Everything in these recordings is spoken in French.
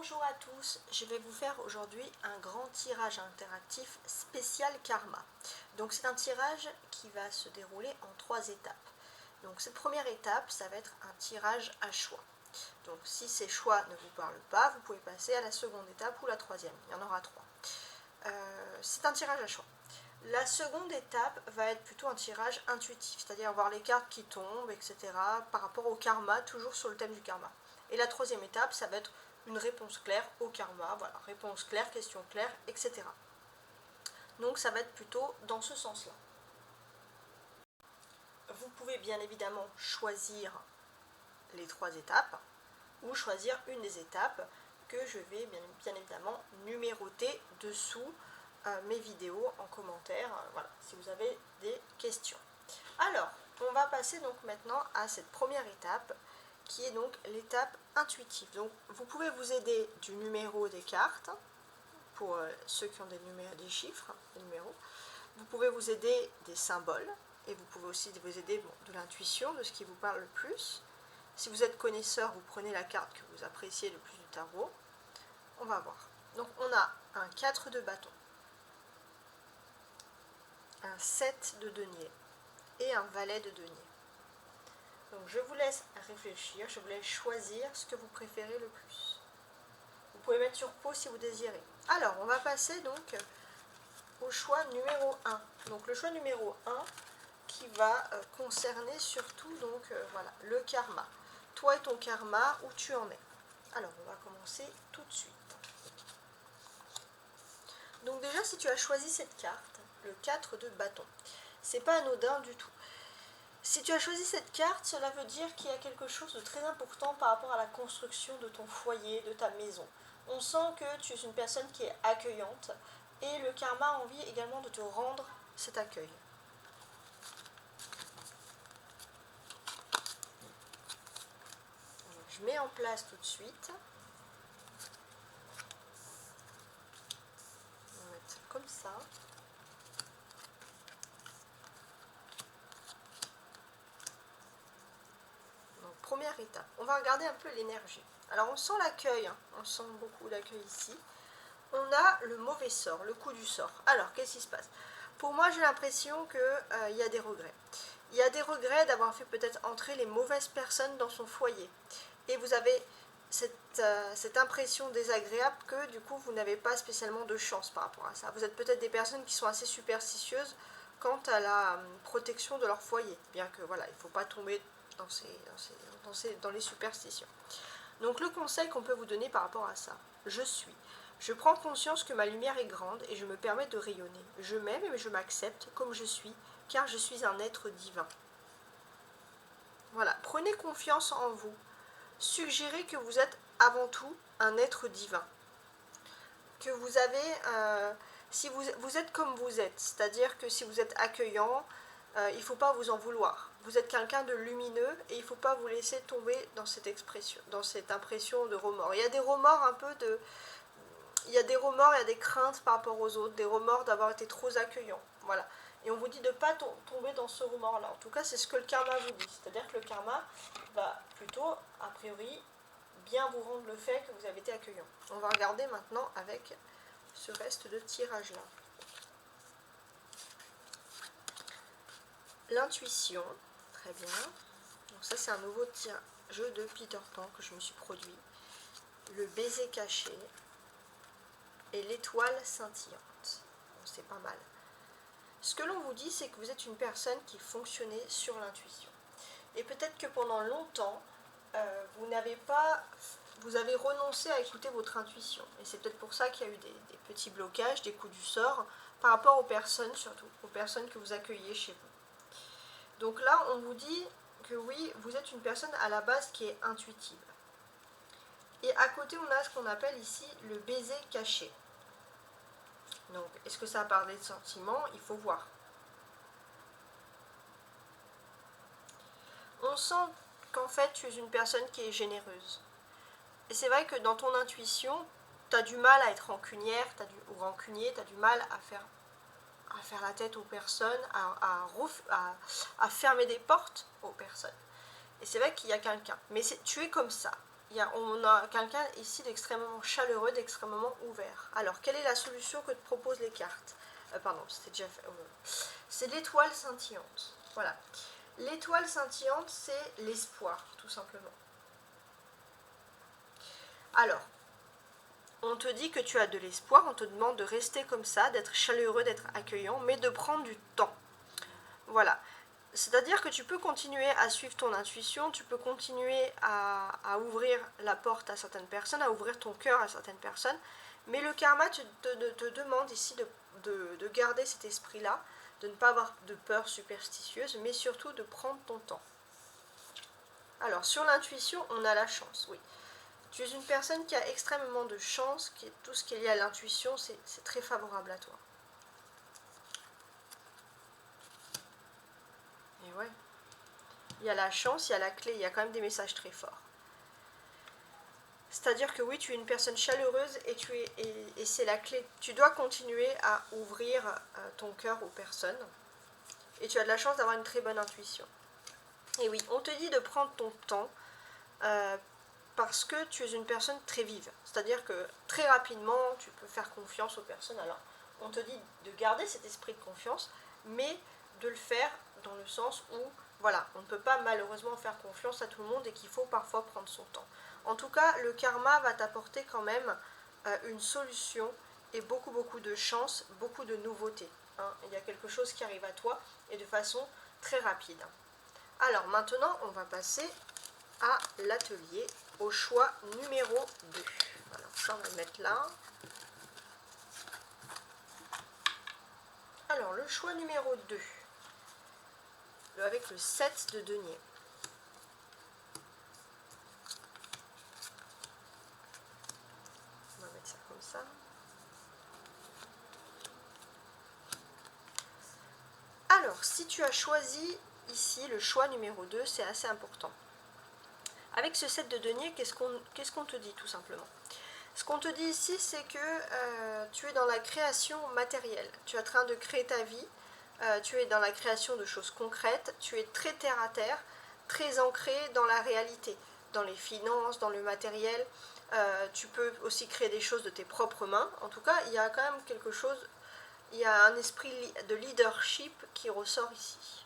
Bonjour à tous, je vais vous faire aujourd'hui un grand tirage interactif spécial karma. Donc c'est un tirage qui va se dérouler en 3 étapes. Donc cette première étape, ça va être un tirage à choix. Donc si ces choix ne vous parlent pas, vous pouvez passer à la seconde étape ou la troisième, il y en aura 3. C'est un tirage à choix. La seconde étape va être plutôt un tirage intuitif, c'est-à-dire voir les cartes qui tombent, etc. par rapport au karma, toujours sur le thème du karma. Et la troisième étape, ça va être une réponse claire au karma, voilà, réponse claire, question claire, etc. Donc ça va être plutôt dans ce sens-là. Vous pouvez bien évidemment choisir les 3 étapes, ou choisir une des étapes que je vais bien évidemment numéroter dessous mes vidéos en commentaire, voilà, si vous avez des questions. Alors, on va passer donc maintenant à cette première étape, qui est donc l'étape intuitive. Donc, vous pouvez vous aider du numéro des cartes, pour ceux qui ont des chiffres, des numéros. Vous pouvez vous aider des symboles, et vous pouvez aussi vous aider de l'intuition, de ce qui vous parle le plus. Si vous êtes connaisseur, vous prenez la carte que vous appréciez le plus du tarot. On va voir. Donc, on a un 4 de bâton, un 7 de denier et un valet de denier. Donc je vous laisse réfléchir, je vous laisse choisir ce que vous préférez le plus. Vous pouvez mettre sur pause si vous désirez. Alors on va passer donc au choix numéro 1. Donc le choix numéro 1 qui va concerner surtout donc voilà, le karma. Toi et ton karma, où tu en es. Alors on va commencer tout de suite. Donc déjà si tu as choisi cette carte, le 4 de bâton, c'est pas anodin du tout. Si tu as choisi cette carte, cela veut dire qu'il y a quelque chose de très important par rapport à la construction de ton foyer, de ta maison. On sent que tu es une personne qui est accueillante et le karma a envie également de te rendre cet accueil. Donc, je mets en place tout de suite. On va mettre comme ça. Donc, première étape, on va regarder un peu l'énergie. Alors on sent l'accueil, hein. On sent beaucoup d'accueil ici. On a le mauvais sort, le coup du sort. Alors, qu'est-ce qui se passe? Pour moi, j'ai l'impression qu'il y a des regrets. Il y a des regrets d'avoir fait peut-être entrer les mauvaises personnes dans son foyer. Et vous avez cette impression désagréable que du coup, vous n'avez pas spécialement de chance par rapport à ça. Vous êtes peut-être des personnes qui sont assez superstitieuses quant à la protection de leur foyer. Bien que, voilà, il ne faut pas tomber dans les superstitions. Donc, le conseil qu'on peut vous donner par rapport à ça, je prends conscience que ma lumière est grande et je me permets de rayonner. Je m'aime et je m'accepte comme je suis, car je suis un être divin. Voilà, prenez confiance en vous. Suggérez que vous êtes avant tout un être divin. Que vous avez, si vous êtes comme vous êtes, c'est-à-dire que si vous êtes accueillant, il ne faut pas vous en vouloir. Vous êtes quelqu'un de lumineux et il ne faut pas vous laisser tomber dans cette impression de remords. Il y a des remords un peu de... Il y a des remords, il y a des craintes par rapport aux autres, des remords d'avoir été trop accueillant. Voilà. Et on vous dit de ne pas tomber dans ce remords-là. En tout cas, c'est ce que le karma vous dit. C'est-à-dire que le karma va plutôt, a priori, bien vous rendre le fait que vous avez été accueillant. On va regarder maintenant avec ce reste de tirage-là. L'intuition, très bien. Donc ça, c'est un nouveau jeu de Peter Pan que je me suis produit. Le baiser caché. Et l'étoile scintillante. Bon, c'est pas mal. Ce que l'on vous dit, c'est que vous êtes une personne qui fonctionnait sur l'intuition. Et peut-être que pendant longtemps, vous avez renoncé à écouter votre intuition. Et c'est peut-être pour ça qu'il y a eu des petits blocages, des coups du sort, par rapport aux personnes surtout, aux personnes que vous accueillez chez vous. Donc là, on vous dit que oui, vous êtes une personne à la base qui est intuitive. Et à côté, on a ce qu'on appelle ici le baiser caché. Donc, est-ce que ça a parlé de sentiments? Il faut voir. On sent qu'en fait, tu es une personne qui est généreuse. Et c'est vrai que dans ton intuition, tu as du mal à être rancunière ou rancunier, tu as du mal à faire la tête aux personnes, à fermer des portes aux personnes. Et c'est vrai qu'il y a quelqu'un. Mais tu es comme ça. On a quelqu'un ici d'extrêmement chaleureux, d'extrêmement ouvert. Alors, quelle est la solution que te proposent les cartes? Pardon, c'était déjà fait. C'est l'étoile scintillante. Voilà. L'étoile scintillante, c'est l'espoir, tout simplement. Alors, on te dit que tu as de l'espoir, on te demande de rester comme ça, d'être chaleureux, d'être accueillant, mais de prendre du temps. Voilà. C'est-à-dire que tu peux continuer à suivre ton intuition, tu peux continuer à ouvrir la porte à certaines personnes, à ouvrir ton cœur à certaines personnes, mais le karma te demande ici de garder cet esprit-là, de ne pas avoir de peur superstitieuse, mais surtout de prendre ton temps. Alors, sur l'intuition, on a la chance, oui. Tu es une personne qui a extrêmement de chance, tout ce qui est lié à l'intuition, c'est très favorable à toi. Et ouais. Il y a la chance, il y a la clé, il y a quand même des messages très forts. C'est-à-dire que oui, tu es une personne chaleureuse et c'est la clé. Tu dois continuer à ouvrir ton cœur aux personnes. Et tu as de la chance d'avoir une très bonne intuition. Et oui, on te dit de prendre ton temps parce que tu es une personne très vive. C'est-à-dire que très rapidement, tu peux faire confiance aux personnes. Alors, on te dit de garder cet esprit de confiance, mais de le faire dans le sens où, voilà, on ne peut pas malheureusement faire confiance à tout le monde et qu'il faut parfois prendre son temps. En tout cas, le karma va t'apporter quand même une solution et beaucoup de chance, beaucoup de nouveautés. Hein. Il y a quelque chose qui arrive à toi et de façon très rapide. Alors maintenant, on va passer à l'atelier, au choix numéro 2. Alors ça, on va le mettre là. Alors, le choix numéro 2, avec le 7 de denier. On va mettre ça comme ça. Alors, si tu as choisi ici le choix numéro 2, c'est assez important. Avec ce 7 de denier, qu'est-ce qu'on te dit tout simplement? Ce qu'on te dit ici, c'est que tu es dans la création matérielle. Tu es en train de créer ta vie, tu es dans la création de choses concrètes, tu es très terre à terre, très ancré dans la réalité, dans les finances, dans le matériel. Tu peux aussi créer des choses de tes propres mains. En tout cas, il y a quand même quelque chose, il y a un esprit de leadership qui ressort ici.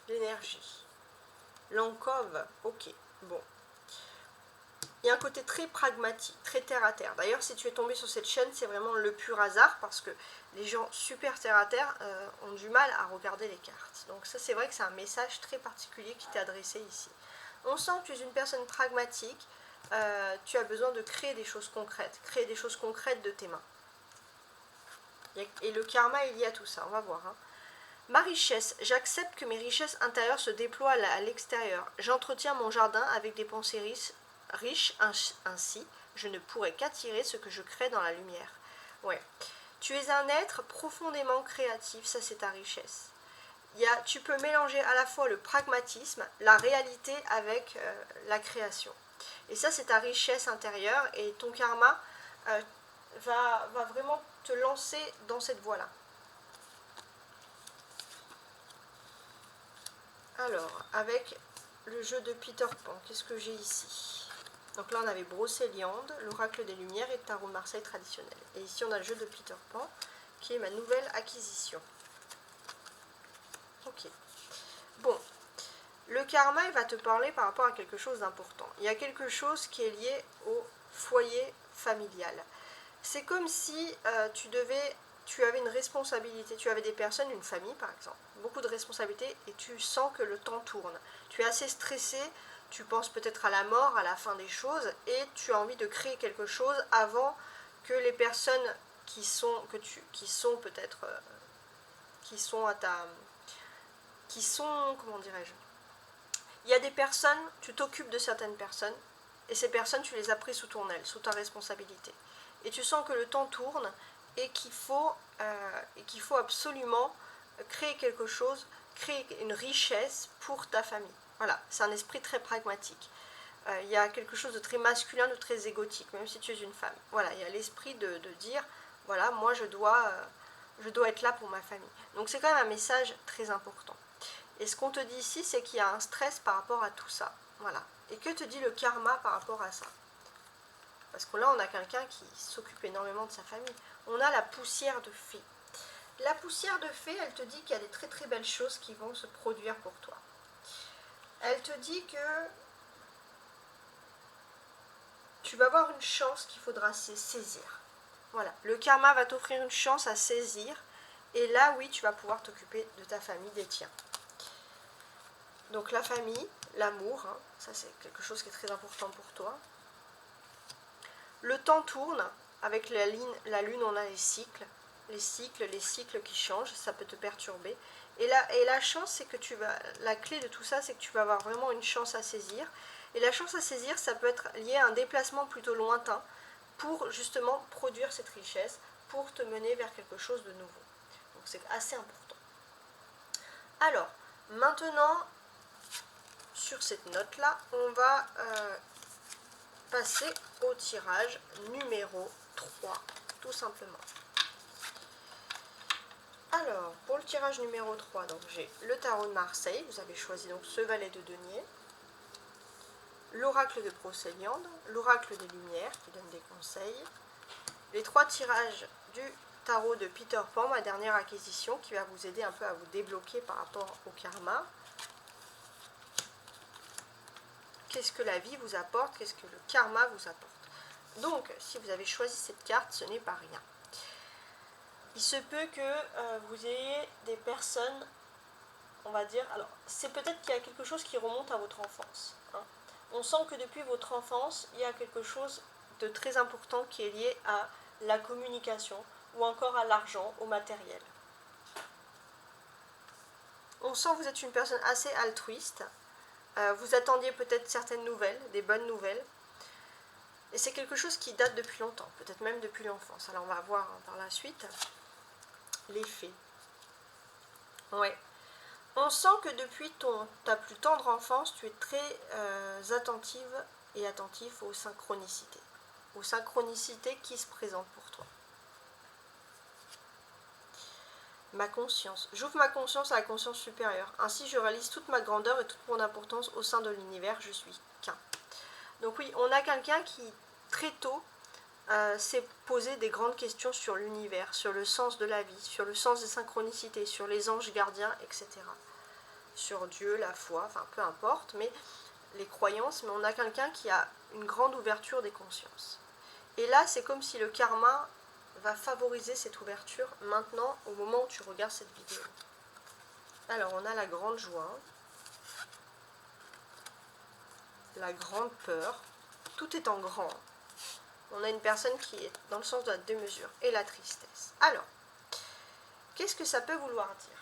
L'énergie. L'encove, ok, bon. Il y a un côté très pragmatique, très terre à terre. D'ailleurs, si tu es tombé sur cette chaîne, c'est vraiment le pur hasard parce que les gens super terre à terre ont du mal à regarder les cartes. Donc ça, c'est vrai que c'est un message très particulier qui t'est adressé ici. On sent que tu es une personne pragmatique, tu as besoin de créer des choses concrètes de tes mains. Et le karma est lié à tout ça, on va voir. Hein. Ma richesse, j'accepte que mes richesses intérieures se déploient à l'extérieur. J'entretiens mon jardin avec des pensées riches, ainsi, je ne pourrai qu'attirer ce que je crée dans la lumière. Ouais. Tu es un être profondément créatif, ça c'est ta richesse. Tu peux mélanger à la fois le pragmatisme, la réalité avec la création. Et ça c'est ta richesse intérieure et ton karma va vraiment te lancer dans cette voie-là. Alors, avec le jeu de Peter Pan, qu'est-ce que j'ai ici? Donc là, on avait Brocéliande, l'oracle des Lumières et Tarot de Marseille traditionnel. Et ici, on a le jeu de Peter Pan, qui est ma nouvelle acquisition. Ok. Bon, le karma, il va te parler par rapport à quelque chose d'important. Il y a quelque chose qui est lié au foyer familial. C'est comme si tu avais une responsabilité, tu avais des personnes, une famille par exemple, beaucoup de responsabilités et tu sens que le temps tourne. Tu es assez stressé, tu penses peut-être à la mort, à la fin des choses et tu as envie de créer quelque chose avant que les personnes qui sont comment dirais-je, il y a des personnes, tu t'occupes de certaines personnes et ces personnes tu les as prises sous ton aile, sous ta responsabilité. Et tu sens que le temps tourne et qu'il faut absolument créer quelque chose, créer une richesse pour ta famille. Voilà, c'est un esprit très pragmatique. Il y a quelque chose de très masculin, de très égotique, même si tu es une femme. Voilà, il y a l'esprit de dire, voilà, moi je dois être là pour ma famille. Donc c'est quand même un message très important. Et ce qu'on te dit ici, c'est qu'il y a un stress par rapport à tout ça. Voilà. Et que te dit le karma par rapport à ça? Parce que là, on a quelqu'un qui s'occupe énormément de sa famille. On a la poussière de fée. La poussière de fée, elle te dit qu'il y a des très très belles choses qui vont se produire pour toi. Elle te dit que tu vas avoir une chance qu'il faudra saisir. Voilà, le karma va t'offrir une chance à saisir. Et là, oui, tu vas pouvoir t'occuper de ta famille, des tiens. Donc la famille, l'amour, hein, ça c'est quelque chose qui est très important pour toi. Le temps tourne, avec la lune on a les cycles qui changent, ça peut te perturber. Et la chance, c'est que la clé de tout ça, c'est que tu vas avoir vraiment une chance à saisir. Et la chance à saisir, ça peut être lié à un déplacement plutôt lointain pour justement produire cette richesse, pour te mener vers quelque chose de nouveau. Donc c'est assez important. Alors, maintenant, sur cette note-là, on va passer au tirage numéro 3, tout simplement. Alors, pour le tirage numéro 3, donc j'ai le tarot de Marseille, vous avez choisi donc ce valet de denier, l'oracle de Brocéliande, l'oracle des Lumières qui donne des conseils, les 3 tirages du tarot de Peter Pan, ma dernière acquisition, qui va vous aider un peu à vous débloquer par rapport au karma. Qu'est-ce que la vie vous apporte? Qu'est-ce que le karma vous apporte? Donc, si vous avez choisi cette carte, ce n'est pas rien. Il se peut que vous ayez des personnes, on va dire, alors c'est peut-être qu'il y a quelque chose qui remonte à votre enfance. Hein. On sent que depuis votre enfance, il y a quelque chose de très important qui est lié à la communication ou encore à l'argent, au matériel. On sent que vous êtes une personne assez altruiste. Vous attendiez peut-être certaines nouvelles, des bonnes nouvelles. Et c'est quelque chose qui date depuis longtemps, peut-être même depuis l'enfance. Alors on va voir par la suite les faits. Ouais. On sent que depuis ta plus tendre enfance, tu es très attentive et attentif aux synchronicités qui se présentent pour toi. Ma conscience. J'ouvre ma conscience à la conscience supérieure. Ainsi, je réalise toute ma grandeur et toute mon importance au sein de l'univers. Je suis qu'un. Donc oui, on a quelqu'un qui, très tôt, s'est posé des grandes questions sur l'univers, sur le sens de la vie, sur le sens des synchronicités, sur les anges gardiens, etc. Sur Dieu, la foi, enfin peu importe, mais les croyances, mais on a quelqu'un qui a une grande ouverture des consciences. Et là, c'est comme si le karma va favoriser cette ouverture maintenant, au moment où tu regardes cette vidéo. Alors, on a la grande joie, la grande peur, tout est en grand. On a une personne qui est dans le sens de la démesure et la tristesse. Alors, qu'est-ce que ça peut vouloir dire?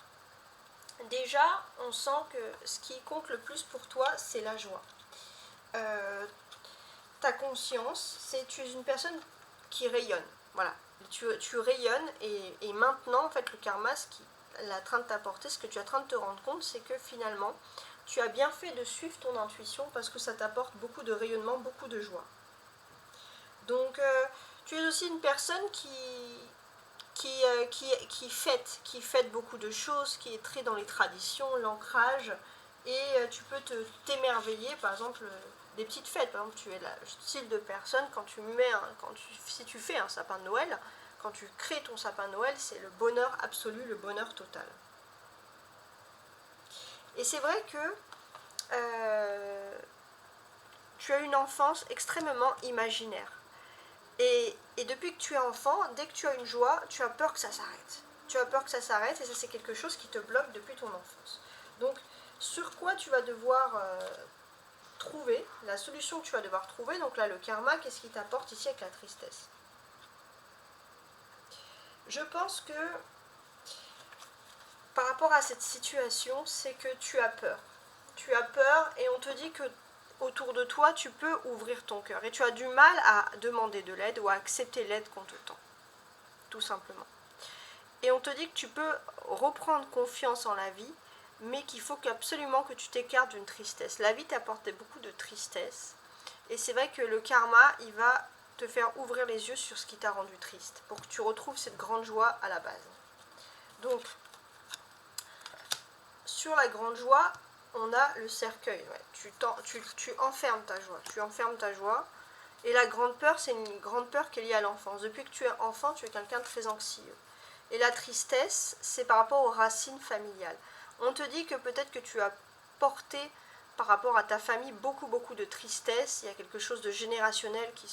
Déjà, on sent que ce qui compte le plus pour toi, c'est la joie. Ta conscience, tu es une personne qui rayonne. Voilà, tu rayonnes et maintenant, en fait, le karma, ce qu'il est en train de t'apporter, ce que tu es en train de te rendre compte, c'est que finalement, tu as bien fait de suivre ton intuition parce que ça t'apporte beaucoup de rayonnement, beaucoup de joie. Donc, tu es aussi une personne qui fête beaucoup de choses, qui est très dans les traditions, l'ancrage, et tu peux t'émerveiller, par exemple, des petites fêtes. Par exemple, tu es le style de personne, si tu fais un sapin de Noël, quand tu crées ton sapin de Noël, c'est le bonheur absolu, le bonheur total. Et c'est vrai que tu as une enfance extrêmement imaginaire. Et depuis que tu es enfant, dès que tu as une joie, tu as peur que ça s'arrête. Tu as peur que ça s'arrête et ça c'est quelque chose qui te bloque depuis ton enfance. Donc sur quoi tu vas devoir trouver, la solution que tu vas devoir trouver, donc là le karma, qu'est-ce qui t'apporte ici avec la tristesse? Je pense que par rapport à cette situation, c'est que tu as peur. Tu as peur et on te dit que autour de toi, tu peux ouvrir ton cœur. Et tu as du mal à demander de l'aide ou à accepter l'aide qu'on te tend. Tout simplement. Et on te dit que tu peux reprendre confiance en la vie, mais qu'il faut absolument que tu t'écartes d'une tristesse. La vie t'apporte beaucoup de tristesse. Et c'est vrai que le karma, il va te faire ouvrir les yeux sur ce qui t'a rendu triste, pour que tu retrouves cette grande joie à la base. Donc, sur la grande joie, on a le cercueil. Ouais. Tu enfermes ta joie. Tu enfermes ta joie. Et la grande peur, c'est une grande peur qui est liée à l'enfance. Depuis que tu es enfant, tu es quelqu'un de très anxieux. Et la tristesse, c'est par rapport aux racines familiales. On te dit que peut-être que tu as porté par rapport à ta famille beaucoup de tristesse. Il y a quelque chose de générationnel qui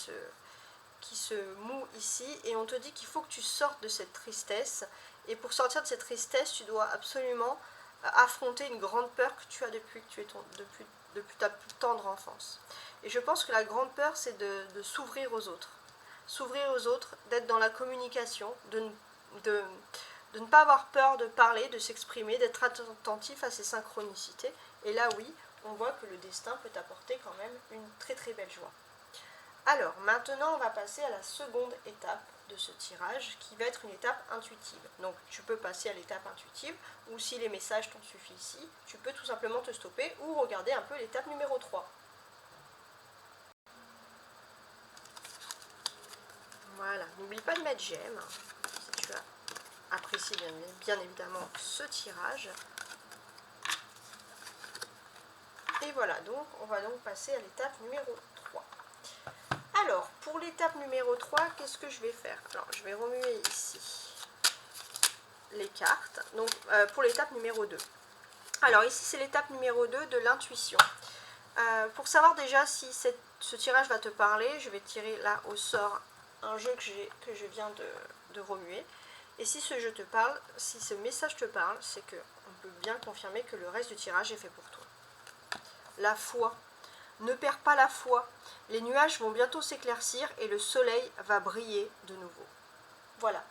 se moue ici. Et on te dit qu'il faut que tu sortes de cette tristesse. Et pour sortir de cette tristesse, tu dois absolument affronter une grande peur que tu as depuis ta plus tendre enfance. Et je pense que la grande peur, c'est de s'ouvrir aux autres. S'ouvrir aux autres, d'être dans la communication, de ne pas avoir peur de parler, de s'exprimer, d'être attentif à ses synchronicités. Et là, oui, on voit que le destin peut t'apporter quand même une très belle joie. Alors, maintenant, on va passer à la seconde étape de ce tirage, qui va être une étape intuitive. Donc, tu peux passer à l'étape intuitive, ou si les messages t'ont suffi ici, tu peux tout simplement te stopper ou regarder un peu l'étape numéro 3. Voilà, n'oublie pas de mettre j'aime, si tu as apprécié bien évidemment ce tirage. Et voilà, donc on va donc passer à l'étape numéro 3. Alors, pour l'étape numéro 3, qu'est-ce que je vais faire? Alors, je vais remuer ici les cartes. Donc, pour l'étape numéro 2. Alors, ici, c'est l'étape numéro 2 de l'intuition. Pour savoir déjà si ce tirage va te parler, je vais tirer là au sort un jeu que je viens de remuer. Et si ce jeu te parle, si ce message te parle, c'est qu'on peut bien confirmer que le reste du tirage est fait pour toi. La foi. Ne perds pas la foi. Les nuages vont bientôt s'éclaircir et le soleil va briller de nouveau. Voilà.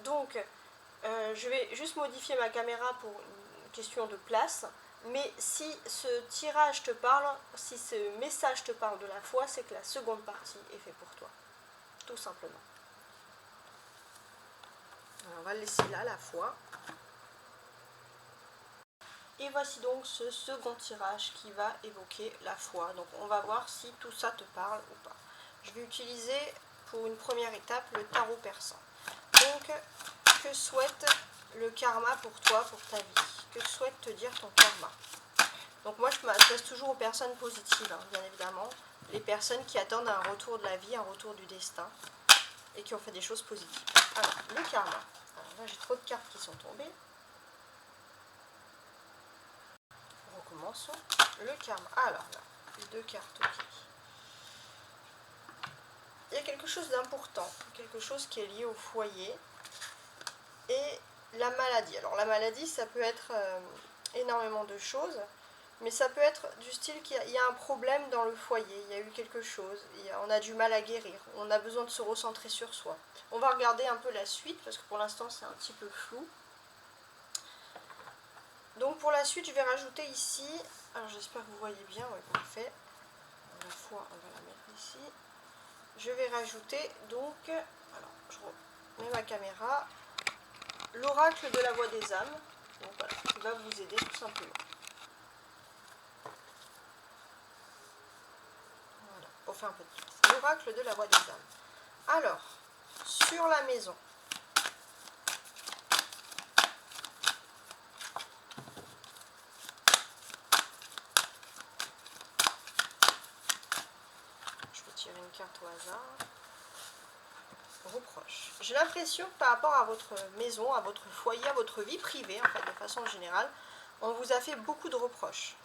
Donc, je vais juste modifier ma caméra pour une question de place. Mais si ce tirage te parle, si ce message te parle de la foi, c'est que la seconde partie est faite pour toi. Tout simplement. Alors, on va le laisser là, la foi. Et voici donc ce second tirage qui va évoquer la foi. Donc on va voir si tout ça te parle ou pas. Je vais utiliser pour une première étape le tarot persan. Donc, que souhaite le karma pour toi, pour ta vie? Que souhaite te dire ton karma? Donc moi je m'adresse toujours aux personnes positives, hein, bien évidemment. Les personnes qui attendent un retour de la vie, un retour du destin. Et qui ont fait des choses positives. Alors, le karma. Alors là j'ai trop de cartes qui sont tombées. Recommençons. Le karma. Alors là, les deux cartes, ok. Il y a quelque chose d'important, quelque chose qui est lié au foyer et la maladie. Alors la maladie, ça peut être énormément de choses, mais ça peut être du style qu'il y a un problème dans le foyer, il y a eu quelque chose, on a du mal à guérir, on a besoin de se recentrer sur soi. On va regarder un peu la suite, parce que pour l'instant c'est un petit peu flou. Donc pour la suite, je vais rajouter ici, alors j'espère que vous voyez bien, oui, parfait. La foi, on va la mettre ici. Je vais rajouter donc, alors je remets ma caméra, l'oracle de la voix des âmes, donc voilà, qui va vous aider tout simplement. Voilà, pour faire un peu de place. L'oracle de la voix des âmes. Alors, sur la maison. Tirer une carte au hasard. Reproche. J'ai l'impression que par rapport à votre maison, à votre foyer, à votre vie privée, en fait, de façon générale, on vous a fait beaucoup de reproches.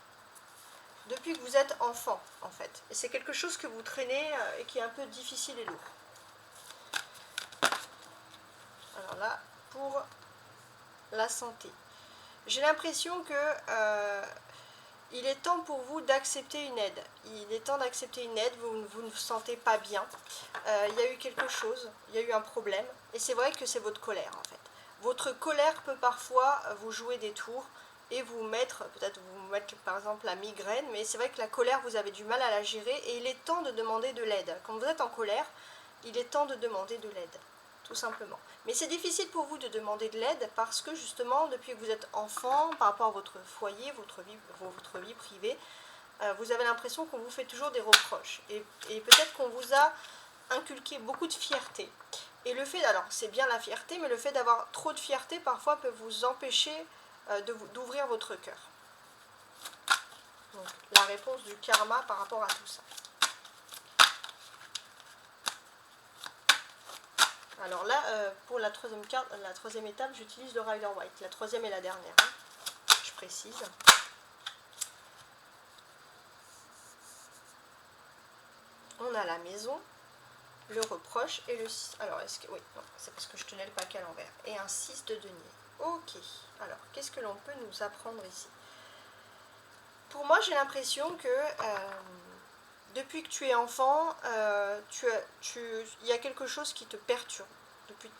Depuis que vous êtes enfant, en fait. Et c'est quelque chose que vous traînez et qui est un peu difficile et lourd. Alors là, pour la santé. J'ai l'impression que il est temps pour vous d'accepter une aide. Il est temps d'accepter une aide, vous ne vous sentez pas bien. Il y a eu quelque chose, il y a eu un problème. Et c'est vrai que c'est votre colère en fait. Votre colère peut parfois vous jouer des tours et vous mettre, peut-être vous mettre par exemple la migraine. Mais c'est vrai que la colère, vous avez du mal à la gérer et il est temps de demander de l'aide. Quand vous êtes en colère, il est temps de demander de l'aide. Tout simplement. Mais c'est difficile pour vous de demander de l'aide parce que justement, depuis que vous êtes enfant, par rapport à votre foyer, votre vie privée, vous avez l'impression qu'on vous fait toujours des reproches. Et peut-être qu'on vous a inculqué beaucoup de fierté. Et le fait, alors c'est bien la fierté, mais le fait d'avoir trop de fierté parfois peut vous empêcher d'ouvrir votre cœur. Donc, la réponse du karma par rapport à tout ça. Alors là, pour la troisième carte, la troisième étape, j'utilise le Rider White. La troisième et la dernière, hein, je précise. On a la maison, le reproche et le 6. Alors, est-ce que... Oui, non, c'est parce que je tenais le paquet à l'envers. Et un 6 de denier. Ok. Alors, qu'est-ce que l'on peut nous apprendre ici? Pour moi, j'ai l'impression que depuis que tu es enfant, il y a quelque chose qui te perturbe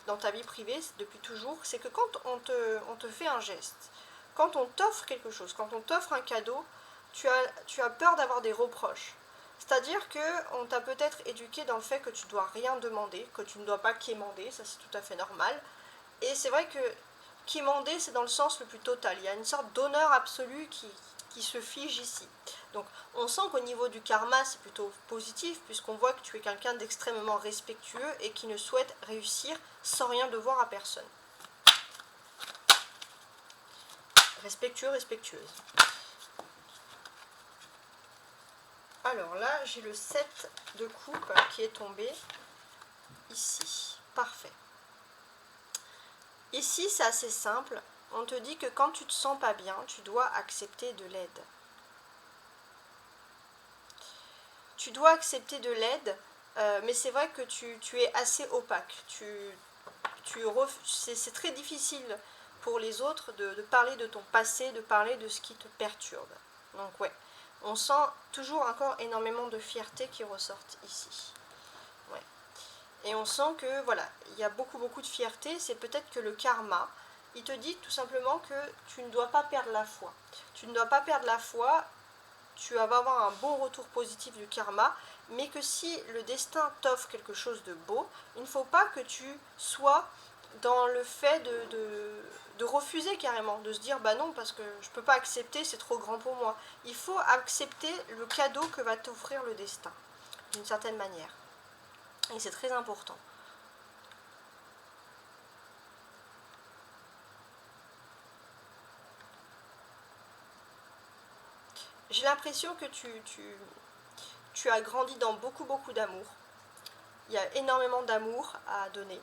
dans ta vie privée, depuis toujours. C'est que quand on te fait un geste, quand on t'offre quelque chose, quand on t'offre un cadeau, tu as peur d'avoir des reproches. C'est-à-dire qu'on t'a peut-être éduqué dans le fait que tu ne dois rien demander, que tu ne dois pas quémander, ça c'est tout à fait normal. Et c'est vrai que quémander, c'est dans le sens le plus total. Il y a une sorte d'honneur absolu qui se fige ici. Donc on sent qu'au niveau du karma, c'est plutôt positif, puisqu'on voit que tu es quelqu'un d'extrêmement respectueux et qui ne souhaite réussir sans rien devoir à personne. Respectueux, respectueuse. Alors là, j'ai le 7 de coupe qui est tombé ici. Parfait. Ici, c'est assez simple. On te dit que quand tu te sens pas bien, tu dois accepter de l'aide. Tu dois accepter de l'aide, mais c'est vrai que tu es assez opaque. C'est très difficile pour les autres de parler de ton passé, de parler de ce qui te perturbe. Donc ouais, on sent toujours encore énormément de fierté qui ressortent ici. Ouais. Et on sent que voilà, il y a beaucoup de fierté. C'est peut-être que le karma, il te dit tout simplement que tu ne dois pas perdre la foi. Tu ne dois pas perdre la foi. Tu vas avoir un bon retour positif du karma, mais que si le destin t'offre quelque chose de beau, il ne faut pas que tu sois dans le fait de refuser carrément, de se dire bah non parce que je ne peux pas accepter, c'est trop grand pour moi. Il faut accepter le cadeau que va t'offrir le destin, d'une certaine manière. Et c'est très important. J'ai l'impression que tu as grandi dans beaucoup d'amour. Il y a énormément d'amour à donner.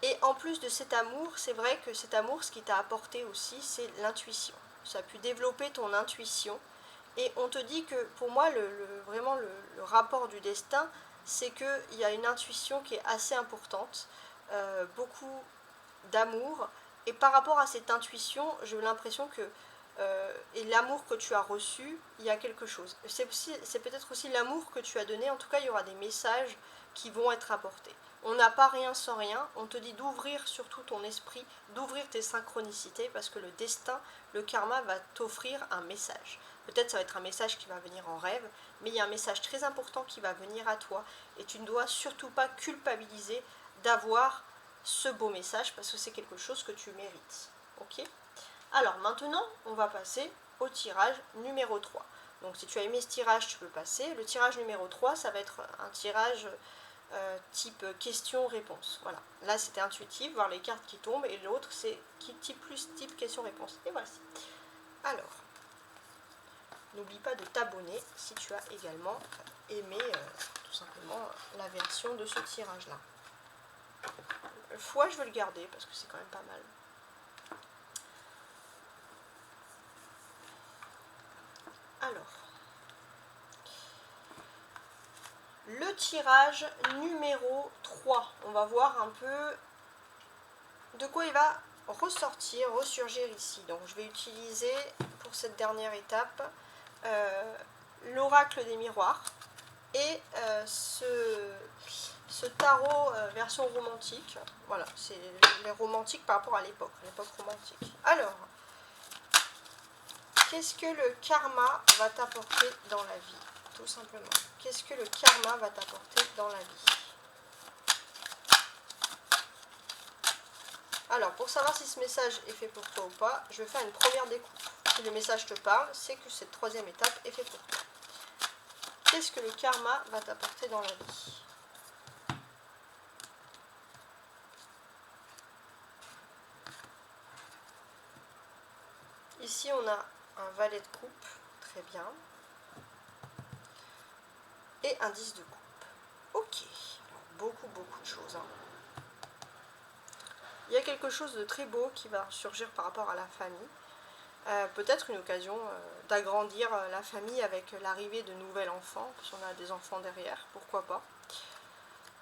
Et en plus de cet amour, c'est vrai que cet amour, ce qui t'a apporté aussi, c'est l'intuition. Ça a pu développer ton intuition. Et on te dit que pour moi, vraiment le rapport du destin, c'est qu'il y a une intuition qui est assez importante, beaucoup d'amour. Et par rapport à cette intuition, j'ai l'impression que, et l'amour que tu as reçu, il y a quelque chose. C'est peut-être aussi l'amour que tu as donné, en tout cas il y aura des messages qui vont être apportés. On n'a pas rien sans rien, on te dit d'ouvrir surtout ton esprit, d'ouvrir tes synchronicités, parce que le destin, le karma va t'offrir un message. Peut-être ça va être un message qui va venir en rêve, mais il y a un message très important qui va venir à toi, et tu ne dois surtout pas culpabiliser d'avoir ce beau message, parce que c'est quelque chose que tu mérites. Ok ? Alors maintenant, on va passer au tirage numéro 3. Donc si tu as aimé ce tirage, tu peux passer. Le tirage numéro 3, ça va être un tirage type question-réponse. Voilà. Là, c'était intuitif, voir les cartes qui tombent, et l'autre, c'est type question-réponse. Et voici. Alors, n'oublie pas de t'abonner si tu as également aimé tout simplement la version de ce tirage-là. Le foie, je veux le garder parce que c'est quand même pas mal. Alors, le tirage numéro 3, on va voir un peu de quoi il va ressurgir ici. Donc je vais utiliser pour cette dernière étape l'oracle des miroirs et ce tarot version romantique. Voilà, c'est les romantiques par rapport à l'époque romantique. Alors, qu'est-ce que le karma va t'apporter dans la vie? Tout simplement. Qu'est-ce que le karma va t'apporter dans la vie? Alors, pour savoir si ce message est fait pour toi ou pas, je vais faire une première découpe. Si le message te parle, c'est que cette troisième étape est faite pour toi. Qu'est-ce que le karma va t'apporter dans la vie? Ici, on a un valet de coupe, très bien. Et un 10 de coupe. Ok, beaucoup de choses. Hein. Il y a quelque chose de très beau qui va surgir par rapport à la famille. Peut-être une occasion d'agrandir la famille avec l'arrivée de nouveaux enfants, si on a des enfants derrière, pourquoi pas.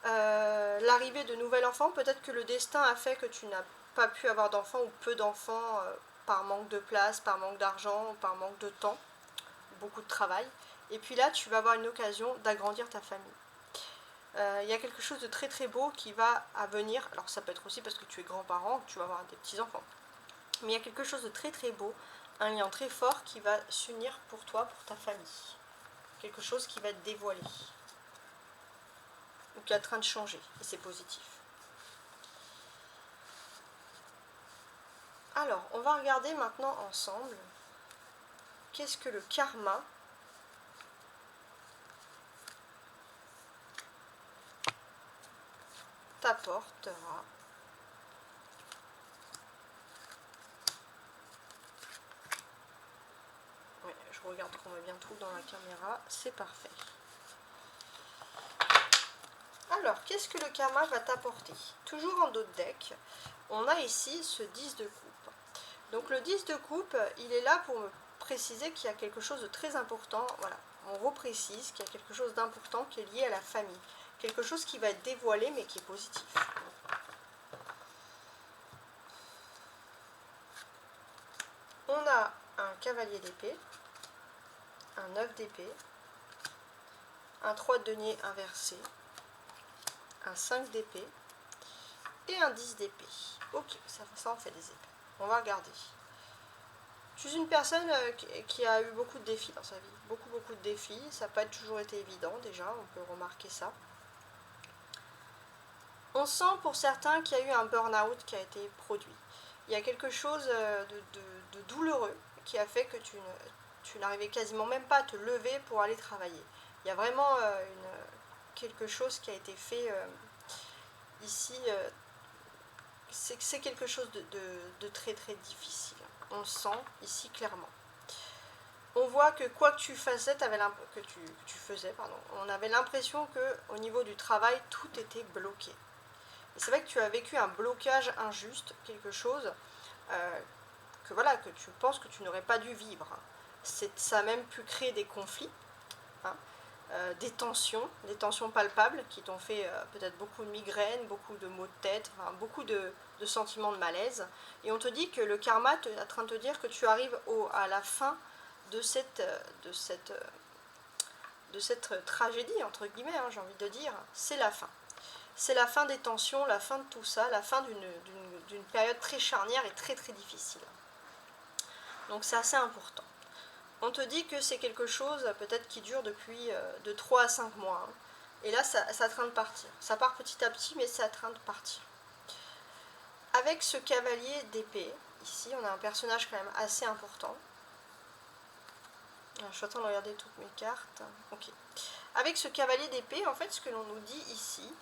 L'arrivée de nouveaux enfants, peut-être que le destin a fait que tu n'as pas pu avoir d'enfants ou peu d'enfants par manque de place, par manque d'argent, par manque de temps, beaucoup de travail. Et puis là, tu vas avoir une occasion d'agrandir ta famille. Il y a quelque chose de très très beau qui va à venir. Alors ça peut être aussi parce que tu es grand-parent, que tu vas avoir des petits-enfants. Mais il y a quelque chose de très très beau, un lien très fort qui va s'unir pour toi, pour ta famille. Quelque chose qui va te dévoiler. Ou qui est en train de changer. Et c'est positif. Alors, on va regarder maintenant ensemble qu'est-ce que le karma t'apportera. Oui, je regarde qu'on voit bien tout dans la caméra, c'est parfait. Alors, qu'est-ce que le karma va t'apporter? Toujours en dos de deck, on a ici ce 10 de coupe. Donc le 10 de coupe, il est là pour me préciser qu'il y a quelque chose de très important. Voilà, on reprécise qu'il y a quelque chose d'important qui est lié à la famille. Quelque chose qui va être dévoilé mais qui est positif. On a un cavalier d'épée, un 9 d'épée, un 3 de denier inversé, un 5 d'épée et un 10 d'épée. Ok, ça en fait des épées. On va regarder. Je suis une personne qui a eu beaucoup de défis dans sa vie. Beaucoup de défis. Ça n'a pas toujours été évident déjà, on peut remarquer ça. On sent pour certains qu'il y a eu un burn-out qui a été produit. Il y a quelque chose de douloureux qui a fait que tu n'arrivais quasiment même pas à te lever pour aller travailler. Il y a vraiment quelque chose qui a été fait ici. C'est quelque chose de très très difficile. On le sent ici clairement. On voit que quoi que tu faisais, on avait l'impression qu'au niveau du travail, tout était bloqué. Et c'est vrai que tu as vécu un blocage injuste, quelque chose que tu penses que tu n'aurais pas dû vivre. Ça a même pu créer des conflits, hein, des tensions palpables qui t'ont fait peut-être beaucoup de migraines, beaucoup de maux de tête, enfin, beaucoup de sentiments de malaise. Et on te dit que le karma est en train de te dire que tu arrives à la fin de cette tragédie, entre guillemets, hein, j'ai envie de dire. C'est la fin. C'est la fin des tensions, la fin de tout ça, la fin d'une période très charnière et très très difficile. Donc c'est assez important. On te dit que c'est quelque chose peut-être qui dure depuis de 3 à 5 mois. Hein. Et là, ça est en train de partir. Ça part petit à petit, mais c'est en train de partir. Avec ce cavalier d'épée, ici, on a un personnage quand même assez important. Je suis en train de regarder toutes mes cartes. Ok. Avec ce cavalier d'épée, en fait, ce que l'on nous dit ici,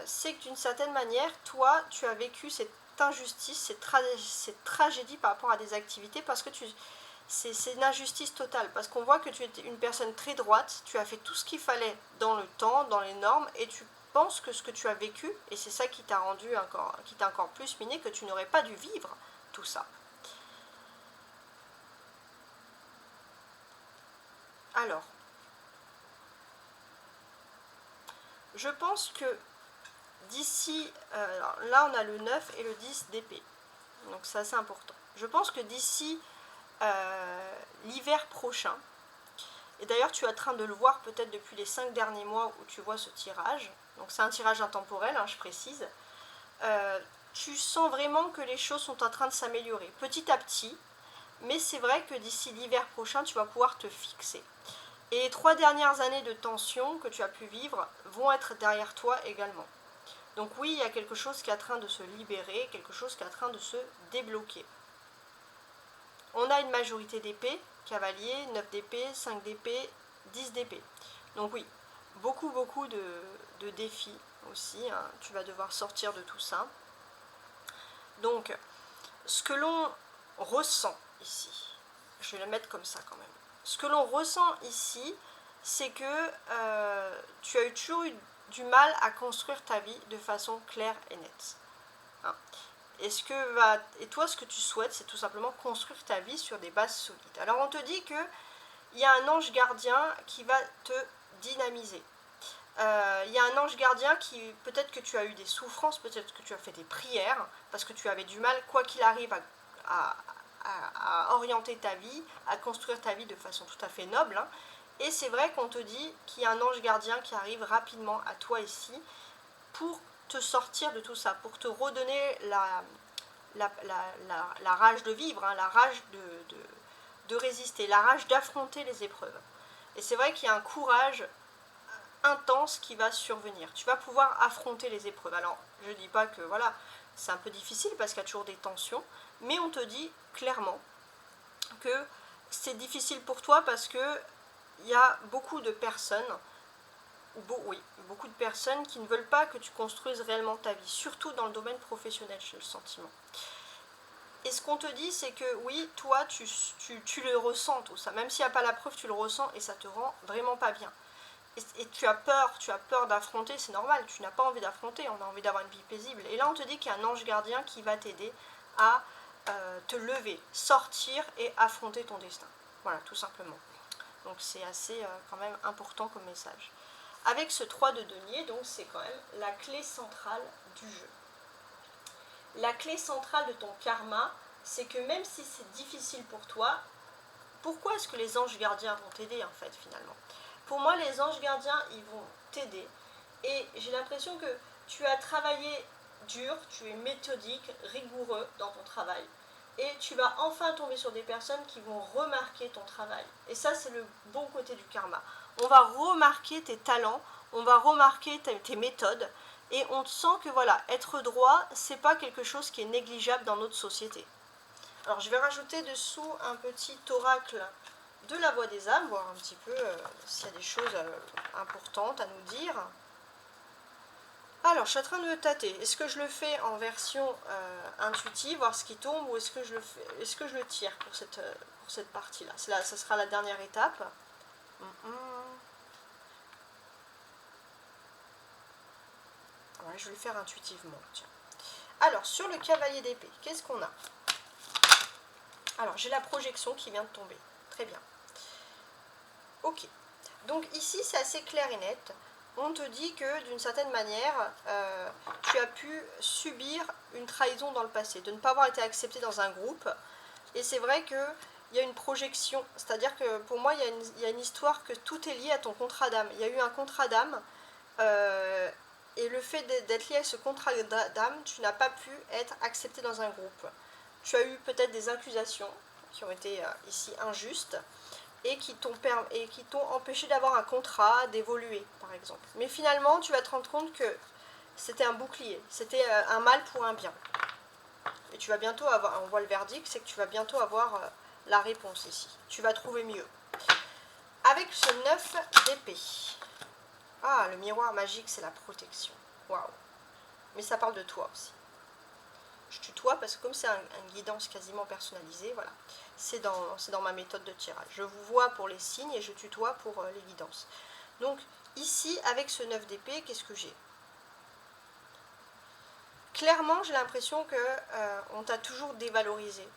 c'est que d'une certaine manière, toi, tu as vécu cette injustice, cette tragédie par rapport à des activités, parce que c'est une injustice totale, parce qu'on voit que tu étais une personne très droite, tu as fait tout ce qu'il fallait dans le temps, dans les normes, et tu penses que ce que tu as vécu, et c'est ça qui t'a encore plus miné, que tu n'aurais pas dû vivre tout ça. Alors, je pense que d'ici, là on a le 9 et le 10 d'épée, donc c'est assez important. Je pense que d'ici l'hiver prochain, et d'ailleurs tu es en train de le voir peut-être depuis les 5 derniers mois où tu vois ce tirage, donc c'est un tirage intemporel, hein, je précise, tu sens vraiment que les choses sont en train de s'améliorer petit à petit, mais c'est vrai que d'ici l'hiver prochain tu vas pouvoir te fixer. Et les 3 dernières années de tension que tu as pu vivre vont être derrière toi également. Donc oui, il y a quelque chose qui est en train de se libérer, quelque chose qui est en train de se débloquer. On a une majorité d'épées, cavalier, 9 d'épée, 5 d'épée, 10 d'épée. Donc oui, beaucoup de défis aussi, hein. Tu vas devoir sortir de tout ça. Donc, ce que l'on ressent ici, je vais le mettre comme ça quand même. ce que l'on ressent ici, c'est que tu as toujours eu du mal à construire ta vie de façon claire et nette. Hein. Et toi, ce que tu souhaites, c'est tout simplement construire ta vie sur des bases solides. Alors, on te dit qu'il y a un ange gardien qui va te dynamiser. Il y a un ange gardien qui, peut-être que tu as eu des souffrances, peut-être que tu as fait des prières, parce que tu avais du mal, quoi qu'il arrive, à orienter ta vie, à construire ta vie de façon tout à fait noble. Hein. Et c'est vrai qu'on te dit qu'il y a un ange gardien qui arrive rapidement à toi ici pour te sortir de tout ça, pour te redonner la rage de vivre, hein, la rage de résister, la rage d'affronter les épreuves. Et c'est vrai qu'il y a un courage intense qui va survenir. Tu vas pouvoir affronter les épreuves. Alors, je ne dis pas que voilà, c'est un peu difficile parce qu'il y a toujours des tensions, mais on te dit clairement que c'est difficile pour toi parce que il y a beaucoup de personnes, beaucoup de personnes qui ne veulent pas que tu construises réellement ta vie, surtout dans le domaine professionnel, j'ai le sentiment. Et ce qu'on te dit, c'est que oui, toi, tu le ressens tout ça, même s'il n'y a pas la preuve, tu le ressens et ça te rend vraiment pas bien. Et tu as peur d'affronter, c'est normal, tu n'as pas envie d'affronter, on a envie d'avoir une vie paisible. Et là, on te dit qu'il y a un ange gardien qui va t'aider à te lever, sortir et affronter ton destin. Voilà, tout simplement. Donc c'est assez quand même important comme message. Avec ce 3 de denier, donc c'est quand même la clé centrale du jeu. La clé centrale de ton karma, c'est que même si c'est difficile pour toi, pourquoi est-ce que les anges gardiens vont t'aider en fait finalement? Pour moi, les anges gardiens, ils vont t'aider. Et j'ai l'impression que tu as travaillé dur, tu es méthodique, rigoureux dans ton travail. Et tu vas enfin tomber sur des personnes qui vont remarquer ton travail. Et ça, c'est le bon côté du karma. On va remarquer tes talents, on va remarquer tes méthodes. Et on sent que voilà, être droit, c'est pas quelque chose qui est négligeable dans notre société. Alors, je vais rajouter dessous un petit oracle de la voix des âmes, voir un petit peu s'il y a des choses importantes à nous dire. Alors, je suis en train de me tâter. Est-ce que je le fais en version intuitive, voir ce qui tombe, ou est-ce que je le tire pour cette partie-là? Ça sera la dernière étape. Ouais, je vais le faire intuitivement. Tiens. Alors, sur le cavalier d'épée, qu'est-ce qu'on a? Alors, j'ai la projection qui vient de tomber. Très bien. Ok. Donc ici, c'est assez clair et net. On te dit que d'une certaine manière, tu as pu subir une trahison dans le passé, de ne pas avoir été accepté dans un groupe. Et c'est vrai qu'il y a une projection, c'est-à-dire que pour moi, il y a une histoire que tout est lié à ton contrat d'âme. Il y a eu un contrat d'âme, et le fait d'être lié à ce contrat d'âme, tu n'as pas pu être accepté dans un groupe. Tu as eu peut-être des accusations qui ont été ici injustes, et qui t'ont empêché d'avoir un contrat, d'évoluer, par exemple. Mais finalement, tu vas te rendre compte que c'était un bouclier, c'était un mal pour un bien. Et tu vas bientôt avoir, on voit le verdict, c'est que tu vas bientôt avoir la réponse ici. Tu vas trouver mieux. Avec ce 9 d'épée. Ah, le miroir magique, c'est la protection. Waouh. Mais ça parle de toi aussi. Je tutoie parce que comme c'est une guidance quasiment personnalisée, voilà, c'est dans ma méthode de tirage. Je vous vois pour les signes et je tutoie pour les guidances. Donc ici, avec ce 9 d'épée, qu'est-ce que j'ai? Clairement, j'ai l'impression qu'on t'a toujours dévalorisé.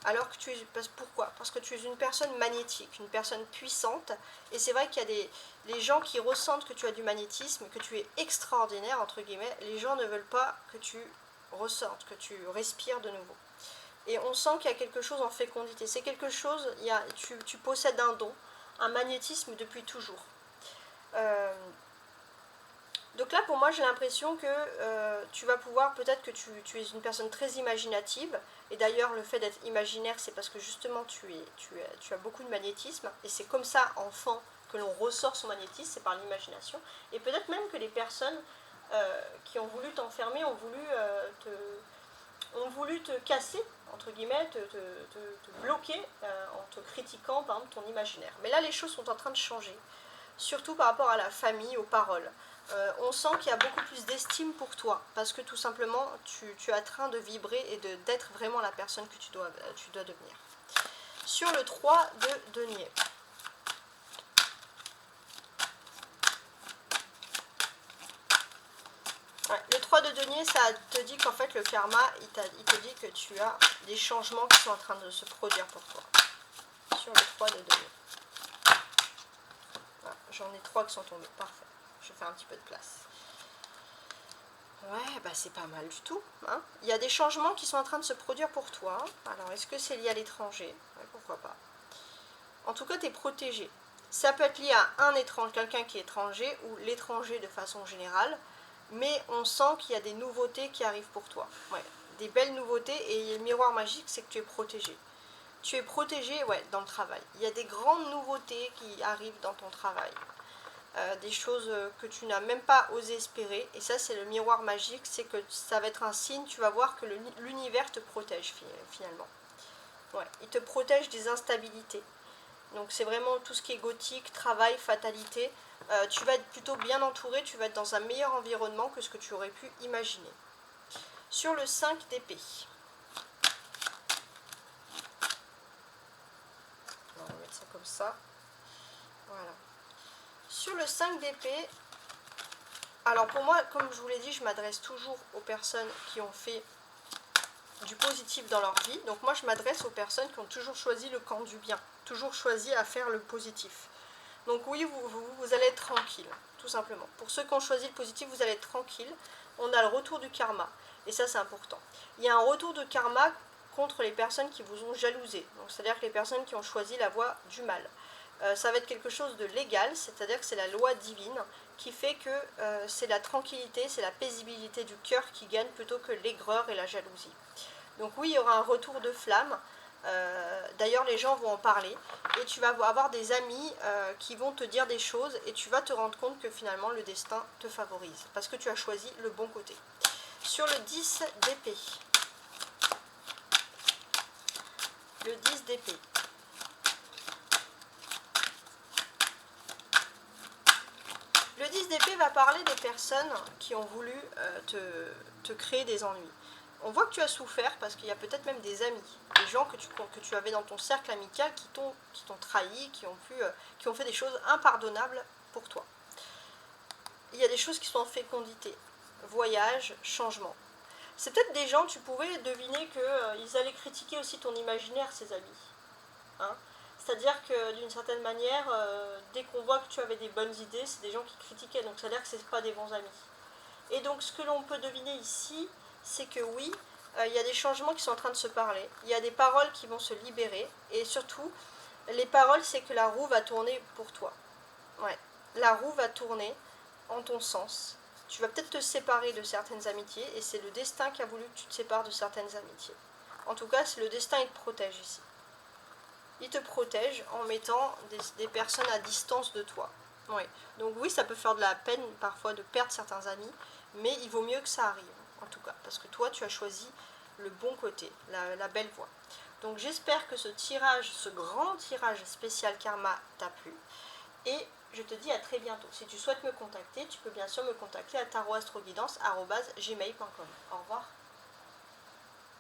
Alors que pourquoi? Parce que tu es une personne magnétique, une personne puissante. Et c'est vrai qu'il y a les gens qui ressentent que tu as du magnétisme, que tu es extraordinaire, entre guillemets. Les gens ne veulent pas que tu ressortes, que tu respires de nouveau. Et on sent qu'il y a quelque chose en fécondité. C'est quelque chose, tu possèdes un don, un magnétisme depuis toujours. Donc là, pour moi, j'ai l'impression que tu vas pouvoir, peut-être que tu es une personne très imaginative. Et d'ailleurs, le fait d'être imaginaire, c'est parce que justement, tu as beaucoup de magnétisme. Et c'est comme ça, enfant, que l'on ressort son magnétisme, c'est par l'imagination. Et peut-être même que les personnes qui ont voulu t'enfermer ont voulu te casser, entre guillemets, te bloquer en te critiquant, par exemple, ton imaginaire. Mais là, les choses sont en train de changer, surtout par rapport à la famille, aux paroles. On sent qu'il y a beaucoup plus d'estime pour toi, parce que tout simplement, tu es en train de vibrer et d'être vraiment la personne que tu dois devenir. Sur le 3 de denier. Ouais, le 3 de denier, ça te dit qu'en fait le karma, il te dit que tu as des changements qui sont en train de se produire pour toi. Sur le 3 de denier. Voilà, j'en ai 3 qui sont tombés, parfait. Je vais faire un petit peu de place. Ouais, bah c'est pas mal du tout. Hein. Il y a des changements qui sont en train de se produire pour toi. Alors, est-ce que c'est lié à l'étranger? Ouais, pourquoi pas. En tout cas, tu es protégé. Ça peut être lié à un étranger, quelqu'un qui est étranger, ou l'étranger de façon générale. Mais on sent qu'il y a des nouveautés qui arrivent pour toi. Ouais, des belles nouveautés. Et le miroir magique, c'est que tu es protégé. Tu es protégé, ouais, dans le travail. Il y a des grandes nouveautés qui arrivent dans ton travail. Des choses que tu n'as même pas osé espérer. Et ça, c'est le miroir magique, c'est que ça va être un signe, tu vas voir que l'univers te protège finalement. Ouais, il te protège des instabilités. Donc c'est vraiment tout ce qui est gothique, travail, fatalité. Tu vas être plutôt bien entouré, tu vas être dans un meilleur environnement que ce que tu aurais pu imaginer. Sur le 5 d'épée. On va mettre ça comme ça. Voilà. Sur le 5 d'épée, alors pour moi, comme je vous l'ai dit, je m'adresse toujours aux personnes qui ont fait du positif dans leur vie. Donc moi, je m'adresse aux personnes qui ont toujours choisi le camp du bien, toujours choisi à faire le positif. Donc oui, vous allez être tranquille, tout simplement. Pour ceux qui ont choisi le positif, vous allez être tranquille. On a le retour du karma, et ça c'est important. Il y a un retour de karma contre les personnes qui vous ont jalousé. Donc c'est-à-dire que les personnes qui ont choisi la voie du mal. Ça va être quelque chose de légal, c'est-à-dire que c'est la loi divine qui fait que c'est la tranquillité, c'est la paisibilité du cœur qui gagne plutôt que l'aigreur et la jalousie. Donc oui, il y aura un retour de flamme. D'ailleurs, les gens vont en parler et tu vas avoir des amis qui vont te dire des choses et tu vas te rendre compte que finalement le destin te favorise parce que tu as choisi le bon côté. Sur le 10 d'épée. Le 10 d'épée. Le 10 d'épée va parler des personnes qui ont voulu te créer des ennuis. On voit que tu as souffert parce qu'il y a peut-être même des amis, des gens que tu avais dans ton cercle amical qui t'ont trahi, qui ont fait des choses impardonnables pour toi. Il y a des choses qui sont en fécondité, voyage, changement. C'est peut-être des gens, tu pouvais deviner qu'ils allaient critiquer aussi ton imaginaire, ces amis. Hein. C'est-à-dire que d'une certaine manière, dès qu'on voit que tu avais des bonnes idées, c'est des gens qui critiquaient, donc c'est-à-dire que ce n'est pas des bons amis. Et donc ce que l'on peut deviner ici, c'est que oui, il y a des changements qui sont en train de se parler, il y a des paroles qui vont se libérer, et surtout, les paroles, c'est que la roue va tourner pour toi. Ouais, la roue va tourner en ton sens. Tu vas peut-être te séparer de certaines amitiés, et c'est le destin qui a voulu que tu te sépares de certaines amitiés. En tout cas, c'est le destin, il te protège ici. Il te protège en mettant des personnes à distance de toi. Oui. Donc oui, ça peut faire de la peine parfois de perdre certains amis, mais il vaut mieux que ça arrive, en tout cas, parce que toi, tu as choisi le bon côté, la belle voie. Donc j'espère que ce tirage, ce grand tirage spécial karma t'a plu, et je te dis à très bientôt. Si tu souhaites me contacter, tu peux bien sûr me contacter à tarotastroguidance@gmail.com. Au revoir.